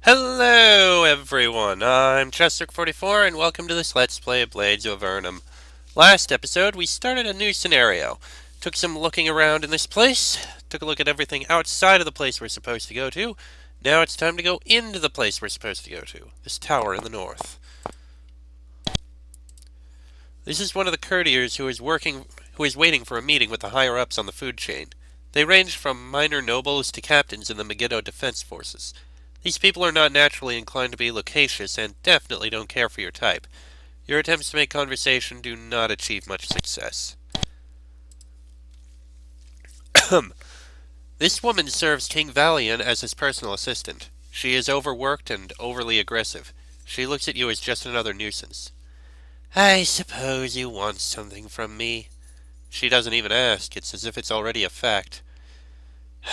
Hello everyone, I'm Chester44 and welcome to this Let's Play of Blades of Avernum. Last episode we started a new scenario. Took some looking around in this place, took a look at everything outside of the place we're supposed to go to. Now it's time to go into the place we're supposed to go to, this tower in the north. This is one of the courtiers who is waiting for a meeting with the higher-ups on the food chain. They range from minor nobles to captains in the Megiddo defense forces. These people are not naturally inclined to be loquacious and definitely don't care for your type. Your attempts to make conversation do not achieve much success. This woman serves King Valian as his personal assistant. She is overworked and overly aggressive. She looks at you as just another nuisance. I suppose you want something from me. She doesn't even ask. It's as if it's already a fact.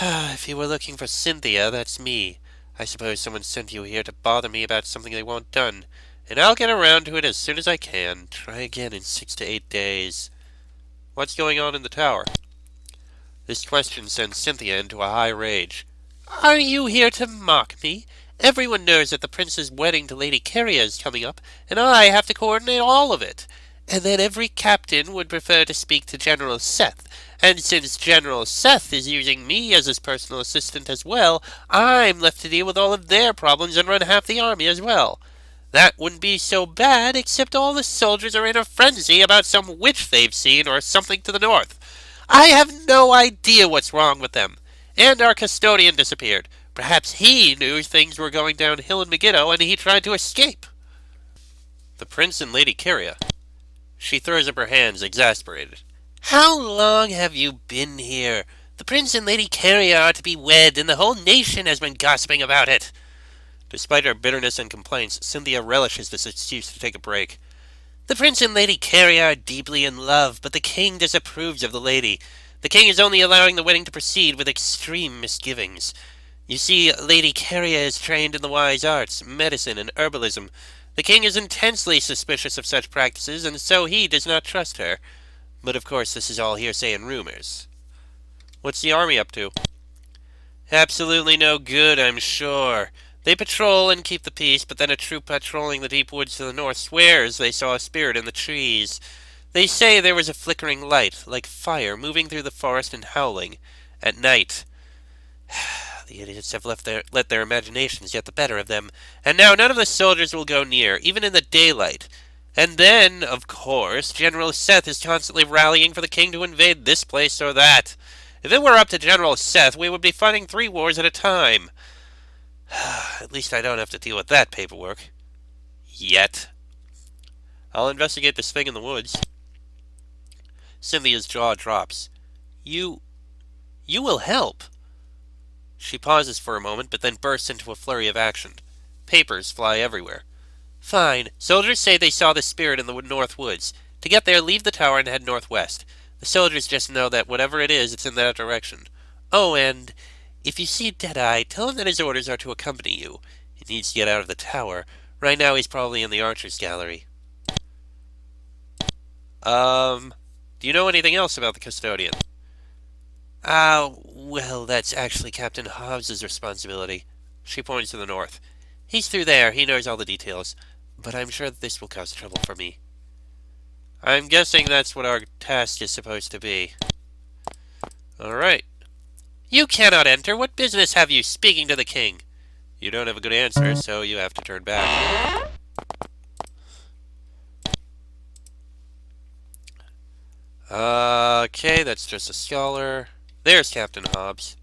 If you were looking for Cynthia, that's me. I suppose someone sent you here to bother me about something they want done, and I'll get around to it as soon as I can. Try again in 6 to 8 days. What's going on in the tower? This question sends Cynthia into a high rage. Are you here to mock me? Everyone knows that the prince's wedding to Lady Carria is coming up, and I have to coordinate all of it. And then every captain would prefer to speak to General Seth. And since General Seth is using me as his personal assistant as well, I'm left to deal with all of their problems and run half the army as well. That wouldn't be so bad, except all the soldiers are in a frenzy about some witch they've seen or something to the north. I have no idea what's wrong with them. And our custodian disappeared. Perhaps he knew things were going downhill in Megiddo and he tried to escape. The prince and Lady Carria. She throws up her hands, exasperated. How long have you been here? The prince and Lady Carria are to be wed, and the whole nation has been gossiping about it. Despite her bitterness and complaints, Cynthia relishes this excuse to take a break. The prince and Lady Carria are deeply in love, but the king disapproves of the lady. The king is only allowing the wedding to proceed with extreme misgivings. You see, Lady Carria is trained in the wise arts, medicine, and herbalism. The king is intensely suspicious of such practices, and so he does not trust her. But of course this is all hearsay and rumors. What's the army up to? Absolutely no good, I'm sure. They patrol and keep the peace, but then a troop patrolling the deep woods to the north swears they saw a spirit in the trees. They say there was a flickering light, like fire, moving through the forest and howling. At night. The idiots have let their imaginations get the better of them, and now none of the soldiers will go near, even in the daylight. And then, of course, General Seth is constantly rallying for the king to invade this place or that. If it were up to General Seth, we would be fighting 3 wars at a time. At least I don't have to deal with that paperwork. Yet. I'll investigate this thing in the woods. Cynthia's jaw drops. You will help. She pauses for a moment, but then bursts into a flurry of action. Papers fly everywhere. Fine. Soldiers say they saw the spirit in the north woods. To get there, leave the tower and head northwest. The soldiers just know that whatever it is, it's in that direction. Oh, and if you see Deadeye, tell him that his orders are to accompany you. He needs to get out of the tower. Right now he's probably in the archer's gallery. Do you know anything else about the custodian? Well, that's actually Captain Hobbs's responsibility. She points to the north. He's through there, he knows all the details. But I'm sure that this will cause trouble for me. I'm guessing that's what our task is supposed to be. Alright. You cannot enter. What business have you speaking to the king? You don't have a good answer, so you have to turn back. Okay, that's just a scholar. There's Captain Hobbs.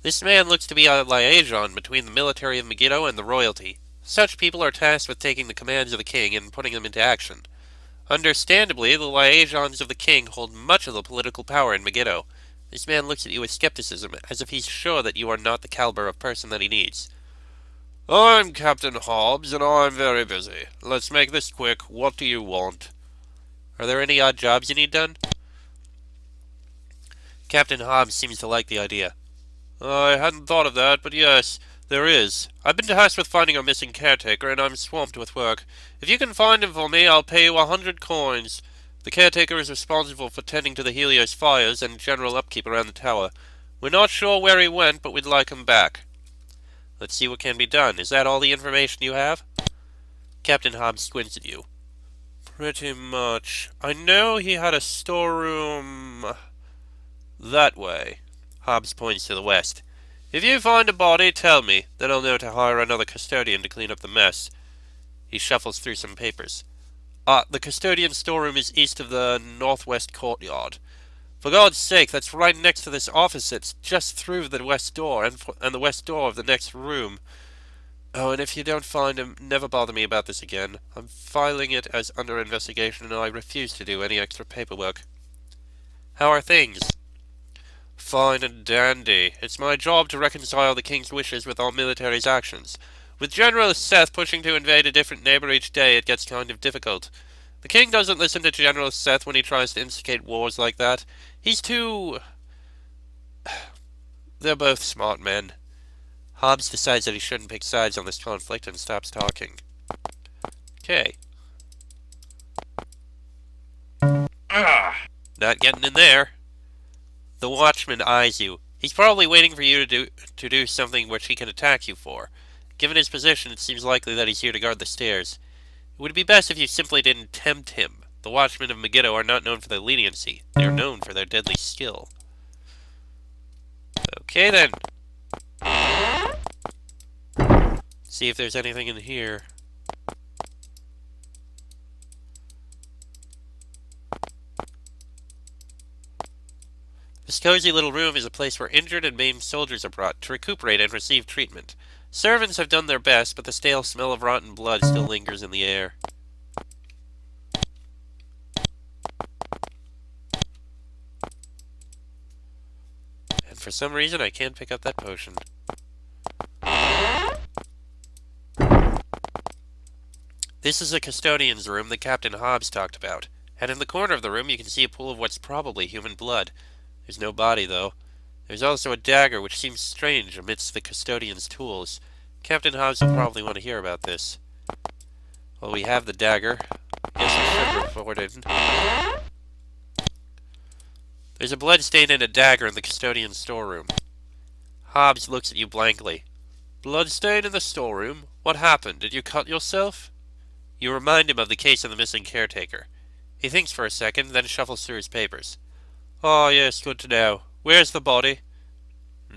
This man looks to be a liaison between the military of Megiddo and the royalty. Such people are tasked with taking the commands of the king and putting them into action. Understandably, the liaisons of the king hold much of the political power in Megiddo. This man looks at you with skepticism, as if he's sure that you are not the caliber of person that he needs. I'm Captain Hobbs, and I'm very busy. Let's make this quick. What do you want? Are there any odd jobs you need done? Captain Hobbs seems to like the idea. I hadn't thought of that, but yes, there is. I've been tasked with finding our missing caretaker, and I'm swamped with work. If you can find him for me, I'll pay you 100 coins. The caretaker is responsible for tending to the Helios fires and general upkeep around the tower. We're not sure where he went, but we'd like him back. Let's see what can be done. Is that all the information you have? Captain Hobbs squints at you. Pretty much. I know he had a storeroom that way. Hobbs points to the west. If you find a body, tell me. Then I'll know to hire another custodian to clean up the mess. He shuffles through some papers. The custodian's storeroom is east of the northwest courtyard. For God's sake, that's right next to this office. It's just through the west door, and the west door of the next room. Oh, and if you don't find him, never bother me about this again. I'm filing it as under investigation, and I refuse to do any extra paperwork. How are things? Fine and dandy. It's my job to reconcile the king's wishes with our military's actions. With General Seth pushing to invade a different neighbor each day, it gets kind of difficult. The king doesn't listen to General Seth when he tries to instigate wars like that. He's too... They're both smart men. Hobbs decides that he shouldn't pick sides on this conflict and stops talking. Okay. Not getting in there. The watchman eyes you. He's probably waiting for you to do something which he can attack you for. Given his position, it seems likely that he's here to guard the stairs. It would be best if you simply didn't tempt him. The watchmen of Megiddo are not known for their leniency. They are known for their deadly skill. Okay then. See if there's anything in here. This cozy little room is a place where injured and maimed soldiers are brought to recuperate and receive treatment. Servants have done their best, but the stale smell of rotten blood still lingers in the air. And for some reason, I can't pick up that potion. This is a custodian's room that Captain Hobbs talked about, and in the corner of the room you can see a pool of what's probably human blood. There's no body, though. There's also a dagger, which seems strange amidst the custodian's tools. Captain Hobbs will probably want to hear about this. Well, we have the dagger. Guess we should report it. There's a blood stain and a dagger in the custodian's storeroom. Hobbs looks at you blankly. Blood stain in the storeroom? What happened? Did you cut yourself? You remind him of the case of the missing caretaker. He thinks for a second, then shuffles through his papers. Oh, yes, good to know. Where's the body?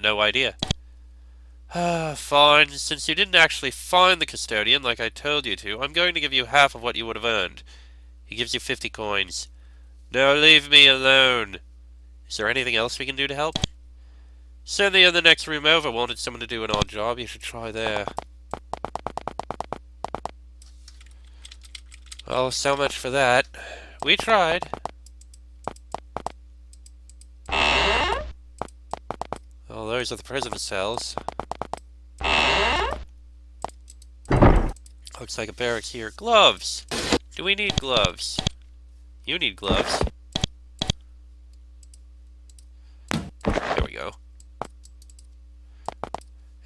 No idea. Fine. Since you didn't actually find the custodian like I told you to, I'm going to give you half of what you would have earned. He gives you 50 coins. Now leave me alone. Is there anything else we can do to help? Certainly in the next room over wanted someone to do an odd job. You should try there. Well, so much for that. We tried. Well, those are the prison cells. Looks like a barracks here. Gloves! Do we need gloves? You need gloves. There we go.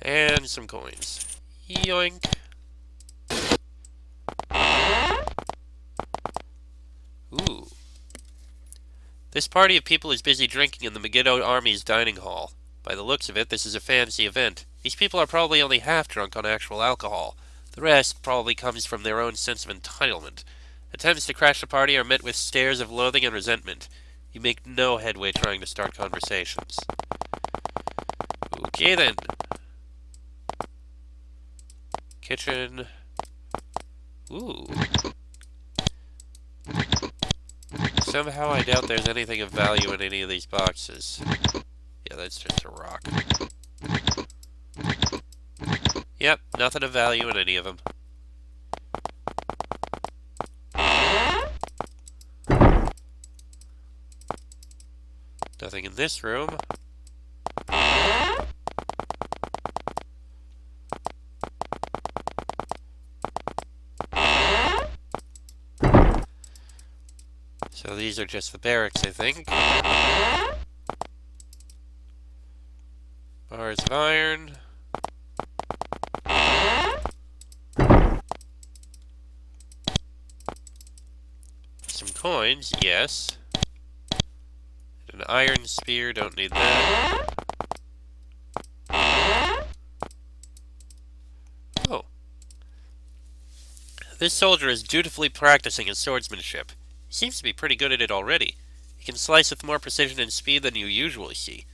And some coins. Yoink. Ooh. This party of people is busy drinking in the Megiddo Army's dining hall. By the looks of it, this is a fancy event. These people are probably only half drunk on actual alcohol. The rest probably comes from their own sense of entitlement. Attempts to crash the party are met with stares of loathing and resentment. You make no headway trying to start conversations. Okay then. Kitchen. Ooh. Somehow I doubt there's anything of value in any of these boxes. Yeah, that's just a rock. Yep, nothing of value in any of them. Nothing in this room. So these are just the barracks, I think. Bars of iron. Some coins, yes. An iron spear, don't need that. This soldier is dutifully practicing his swordsmanship. He seems to be pretty good at it already. He can slice with more precision and speed than you usually see.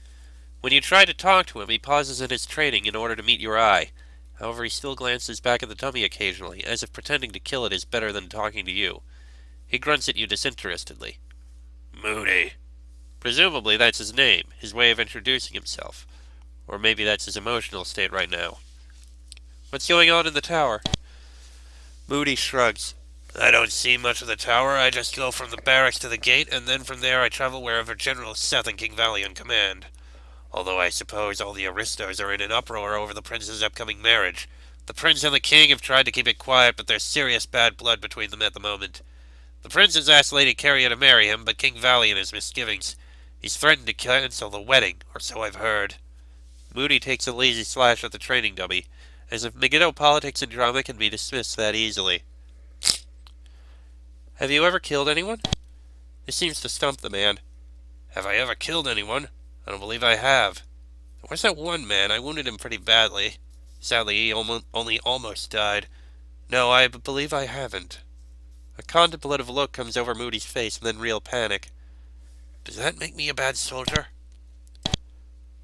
When you try to talk to him, he pauses in his training in order to meet your eye. However, he still glances back at the dummy occasionally, as if pretending to kill it is better than talking to you. He grunts at you disinterestedly. Moody. Presumably that's his name, his way of introducing himself. Or maybe that's his emotional state right now. What's going on in the tower? Moody shrugs. I don't see much of the tower. I just go from the barracks to the gate, and then from there I travel wherever General Seth and King Valiant command. Although I suppose all the aristos are in an uproar over the prince's upcoming marriage. The prince and the king have tried to keep it quiet, but there's serious bad blood between them at the moment. The prince has asked Lady Carrier to marry him, but King Valiant has misgivings. He's threatened to cancel the wedding, or so I've heard. Moody takes a lazy slash at the training dummy, as if Megiddo politics and drama can be dismissed that easily. Have you ever killed anyone? This seems to stump the man. Have I ever killed anyone? I don't believe I have. There was that one man. I wounded him pretty badly. Sadly, he only almost died. No, I believe I haven't. A contemplative look comes over Moody's face, and then real panic. Does that make me a bad soldier?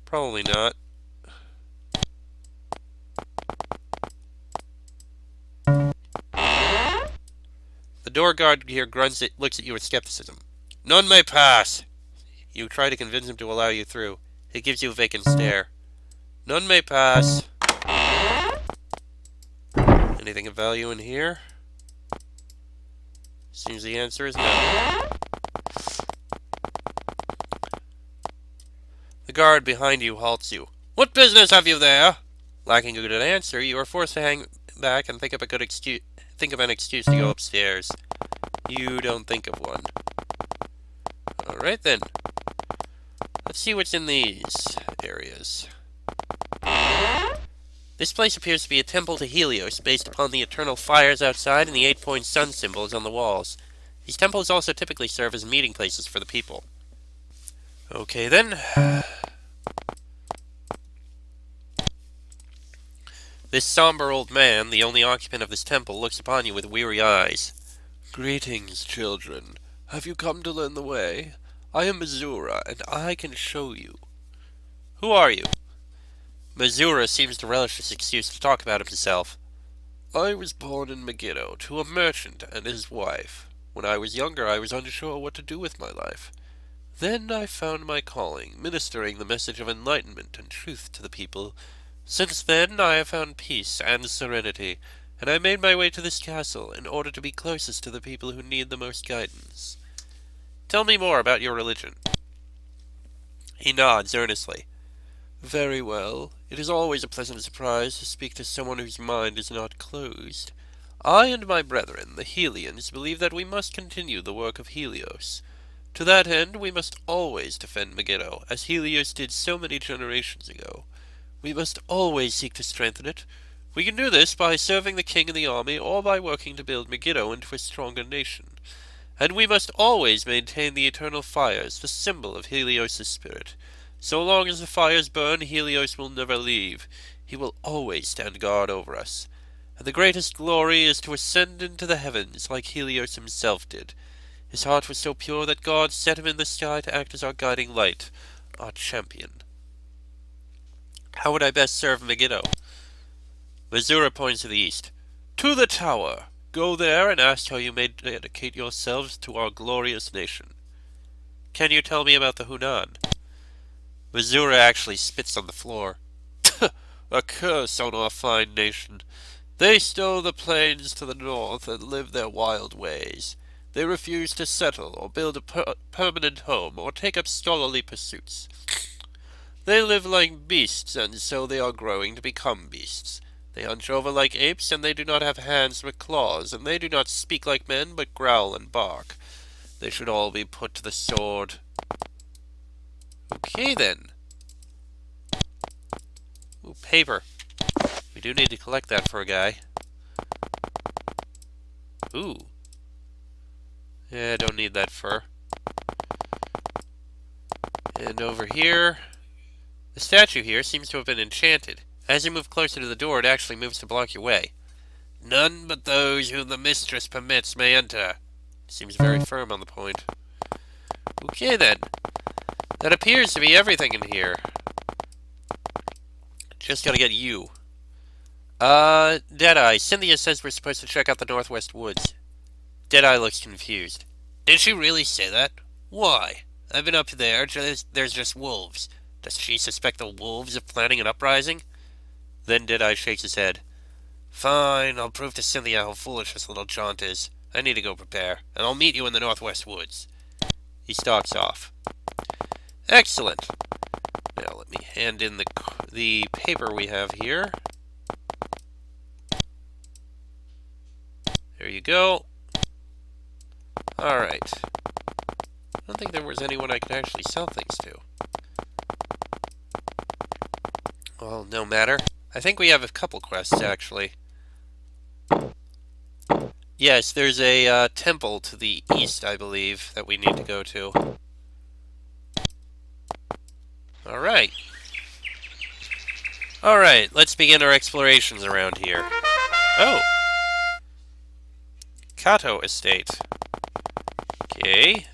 Probably not. The door guard here grunts it, looks at you with skepticism. None may pass. You try to convince him to allow you through. He gives you a vacant stare. None may pass. Anything of value in here? Seems the answer is no. The guard behind you halts you. What business have you there? Lacking a good answer, you are forced to hang back and think of an excuse to go upstairs. You don't think of one. Alright then. Let's see what's in these areas. This place appears to be a temple to Helios, based upon the eternal fires outside and the 8-point sun symbols on the walls. These temples also typically serve as meeting places for the people. Okay then. This somber old man, the only occupant of this temple, looks upon you with weary eyes. Greetings, children. Have you come to learn the way? I am Missoura, and I can show you. Who are you? Missoura seems to relish this excuse to talk about himself. I was born in Megiddo to a merchant and his wife. When I was younger, I was unsure what to do with my life. Then I found my calling, ministering the message of enlightenment and truth to the people. Since then, I have found peace and serenity, and I made my way to this castle in order to be closest to the people who need the most guidance. Tell me more about your religion. He nods earnestly. Very well. It is always a pleasant surprise to speak to someone whose mind is not closed. I and my brethren, the Helians, believe that we must continue the work of Helios. To that end, we must always defend Megiddo, as Helios did so many generations ago. We must always seek to strengthen it. We can do this by serving the king and the army, or by working to build Megiddo into a stronger nation. And we must always maintain the eternal fires, the symbol of Helios' spirit. So long as the fires burn, Helios will never leave. He will always stand guard over us. And the greatest glory is to ascend into the heavens, like Helios himself did. His heart was so pure that God set him in the sky to act as our guiding light, our champion. How would I best serve Megiddo? Missoura points to the east. To the tower. Go there and ask how you may dedicate yourselves to our glorious nation. Can you tell me about the Hunan? Missoura actually spits on the floor. A curse on our fine nation. They stole the plains to the north and live their wild ways. They refuse to settle or build a permanent home or take up scholarly pursuits. They live like beasts, and so they are growing to become beasts. They hunch over like apes, and they do not have hands but claws, and they do not speak like men, but growl and bark. They should all be put to the sword. Okay, then. Ooh, paper. We do need to collect that for a guy. Ooh. Yeah, I don't need that fur. And over here... The statue here seems to have been enchanted. As you move closer to the door, it actually moves to block your way. None but those whom the mistress permits may enter. Seems very firm on the point. Okay then. That appears to be everything in here. Just gotta get you. Deadeye. Cynthia says we're supposed to check out the Northwest Woods. Deadeye looks confused. Did she really say that? Why? I've been up there. There's just wolves. Does she suspect the wolves of planning an uprising? Then Deadeye shakes his head. Fine, I'll prove to Cynthia how foolish this little jaunt is. I need to go prepare, and I'll meet you in the Northwest Woods. He stalks off. Excellent. Now let me hand in the paper we have here. There you go. Alright. I don't think there was anyone I could actually sell things to. Well, no matter. I think we have a couple quests, actually. Yes, there's a temple to the east, I believe, that we need to go to. Alright. Alright, let's begin our explorations around here. Oh! Kato Estate. Okay.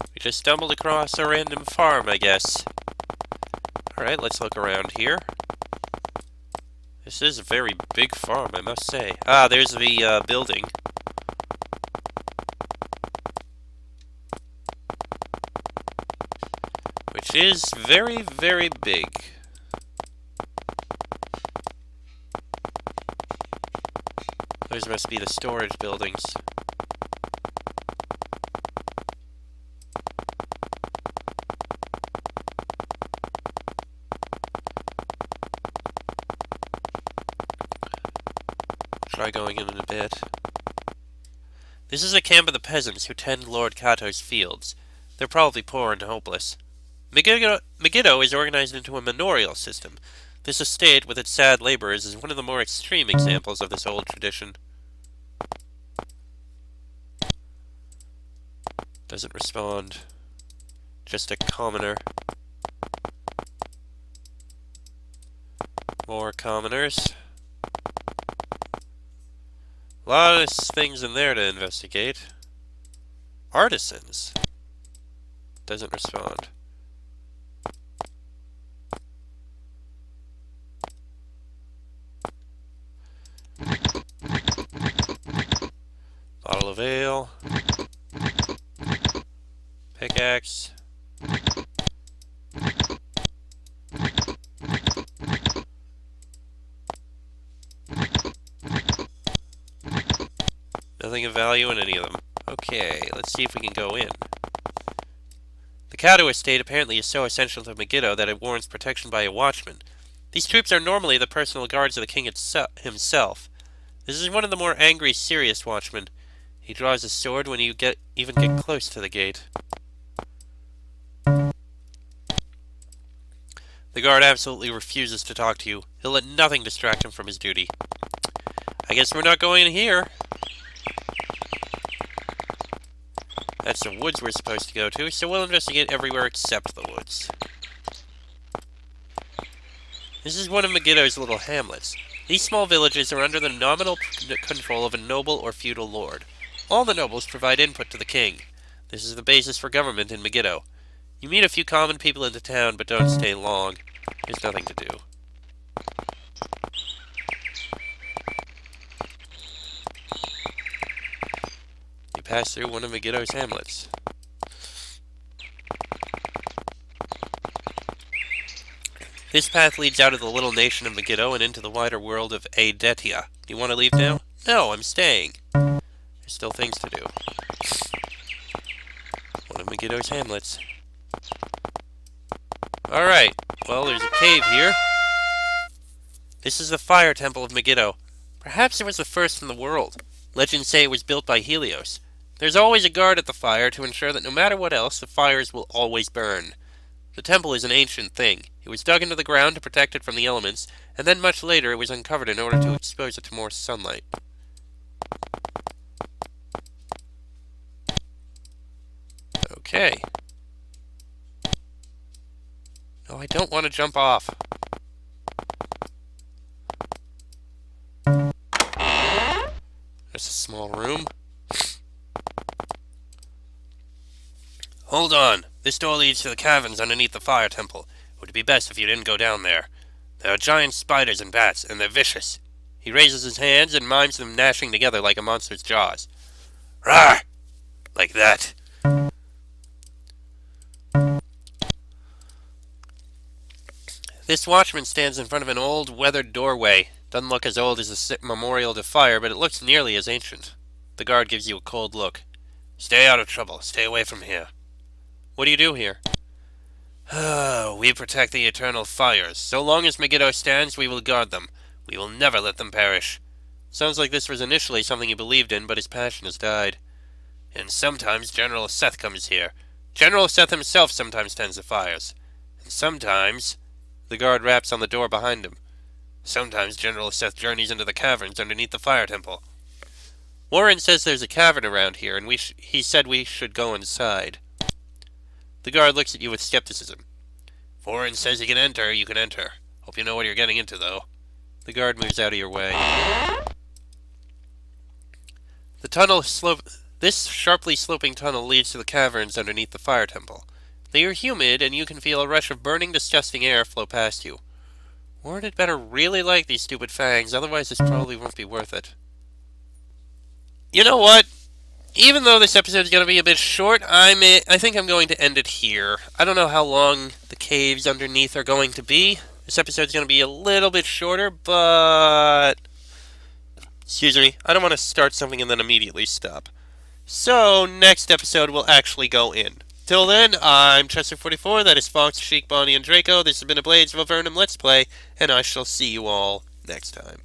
We just stumbled across a random farm, I guess. Alright, let's look around here. This is a very big farm, I must say. Ah, there's the building. Which is very, very big. Those must be the storage buildings. Try going in a bit. This is a camp of the peasants who tend Lord Kato's fields. They're probably poor and hopeless. Megiddo is organized into a manorial system. This estate, with its sad laborers, is one of the more extreme examples of this old tradition. Doesn't respond. Just a commoner. More commoners. A lot of things in there to investigate. Artisans. Doesn't respond. Bottle of ale. Pickaxe. Nothing of value in any of them. Okay, let's see if we can go in. The Kato estate apparently is so essential to Megiddo that it warrants protection by a watchman. These troops are normally the personal guards of the king himself. This is one of the more angry, serious watchmen. He draws his sword when you even get close to the gate. The guard absolutely refuses to talk to you. He'll let nothing distract him from his duty. I guess we're not going in here. That's the woods we're supposed to go to, so we'll investigate everywhere except the woods. This is one of Megiddo's little hamlets. These small villages are under the nominal control of a noble or feudal lord. All the nobles provide input to the king. This is the basis for government in Megiddo. You meet a few common people in the town, but don't stay long. There's nothing to do. You pass through one of Megiddo's hamlets. This path leads out of the little nation of Megiddo and into the wider world of Aedetia. You want to leave now? No, I'm staying. There's still things to do. One of Megiddo's hamlets. Alright, well, there's a cave here. This is the fire temple of Megiddo. Perhaps it was the first in the world. Legends say it was built by Helios. There's always a guard at the fire to ensure that no matter what else, the fires will always burn. The temple is an ancient thing. It was dug into the ground to protect it from the elements, and then much later it was uncovered in order to expose it to more sunlight. Okay. No, I don't want to jump off. Just a small room. Hold on. This door leads to the caverns underneath the fire temple. It would be best if you didn't go down there. There are giant spiders and bats, and they're vicious. He raises his hands and mimes them gnashing together like a monster's jaws. Rawr! Like that. This watchman stands in front of an old, weathered doorway. Doesn't look as old as a memorial to fire, but it looks nearly as ancient. The guard gives you a cold look. Stay out of trouble. Stay away from here. What do you do here? We protect the eternal fires. So long as Megiddo stands, we will guard them. We will never let them perish. Sounds like this was initially something he believed in, but his passion has died. And sometimes General Seth comes here. General Seth himself sometimes tends the fires. And sometimes... The guard raps on the door behind him. Sometimes General Seth journeys into the caverns underneath the fire temple. Warren says there's a cavern around here, and he said we should go inside. The guard looks at you with skepticism. If Warren says you can enter, you can enter. Hope you know what you're getting into, though. The guard moves out of your way. This sharply sloping tunnel leads to the caverns underneath the fire temple. They are humid, and you can feel a rush of burning, disgusting air flow past you. Warren had better really like these stupid fangs, otherwise this probably won't be worth it. You know what? Even though this episode is going to be a bit short, I think I'm going to end it here. I don't know how long the caves underneath are going to be. This episode is going to be a little bit shorter, but... Excuse me, I don't want to start something and then immediately stop. So, next episode we'll actually go in. Till then, I'm Chester44, that is Fox, Sheik, Bonnie, and Draco. This has been a Blades of Avernum Let's Play, and I shall see you all next time.